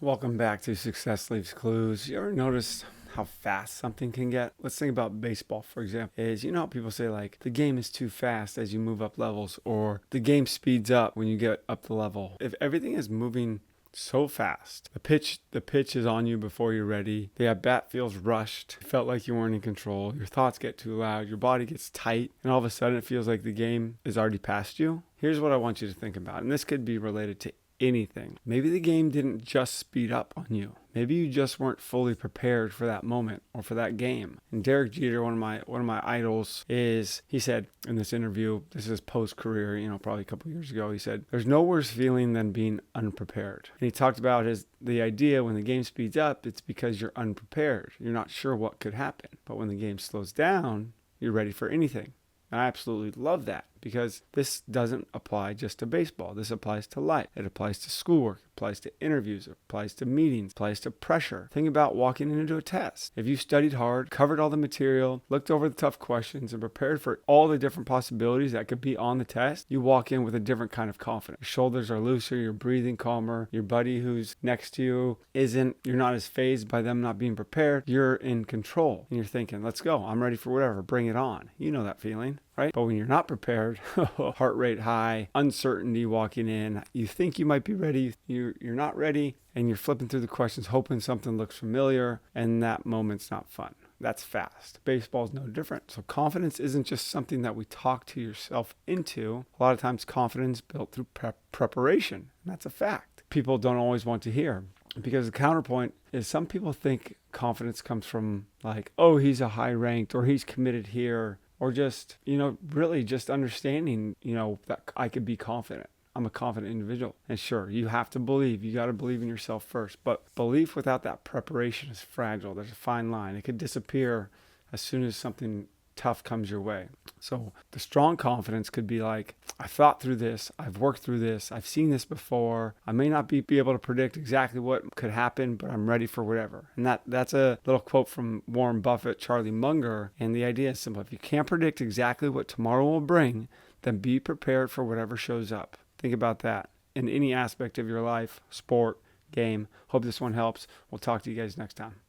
Welcome back to Success Leaves Clues. You ever notice how fast something can get? Let's think about baseball, for example. How people say, like, the game is too fast as you move up levels, or the game speeds up when you get up the level. If everything is moving so fast, the pitch is on you before you're ready, the at bat feels rushed, it felt like you weren't in control, your thoughts get too loud, your body gets tight, and all of a sudden it feels like the game is already past you. Here's what I want you to think about, and this could be related to anything. Maybe the game didn't just speed up on you. Maybe you just weren't fully prepared for that moment or for that game. And Derek Jeter, one of my idols, he said in this interview, this is post-career, probably a couple years ago, he said, "There's no worse feeling than being unprepared." And he talked about the idea when the game speeds up, it's because you're unprepared. You're not sure what could happen. But when the game slows down, you're ready for anything. And I absolutely love that, because this doesn't apply just to baseball. This applies to life. It applies to schoolwork. It applies to interviews. It applies to meetings. It applies to pressure. Think about walking into a test. If you studied hard, covered all the material, looked over the tough questions, and prepared for all the different possibilities that could be on the test, you walk in with a different kind of confidence. Your shoulders are looser. You're breathing calmer. Your buddy who's next to you you're not as fazed by them not being prepared. You're in control. And you're thinking, let's go. I'm ready for whatever. Bring it on. You know that feeling, right? But when you're not prepared, heart rate high, uncertainty walking in, you think you might be ready, you're not ready, and you're flipping through the questions hoping something looks familiar, and that moment's not fun. That's fast. Baseball's no different. So confidence isn't just something that we talk to yourself into. A lot of times confidence built through preparation, and that's a fact. People don't always want to hear, because the counterpoint is some people think confidence comes from, like, oh, he's a high ranked, or he's committed here, or just, really just understanding, that I could be confident. I'm a confident individual. And sure, you have to believe. You got to believe in yourself first. But belief without that preparation is fragile. There's a fine line. It could disappear as soon as something tough comes your way. So the strong confidence could be like, I thought through this, I've worked through this, I've seen this before. I may not be able to predict exactly what could happen, but I'm ready for whatever. And that's a little quote from Warren Buffett, Charlie Munger. And the idea is simple. If you can't predict exactly what tomorrow will bring, then be prepared for whatever shows up. Think about that in any aspect of your life, sport, game. Hope this one helps. We'll talk to you guys next time.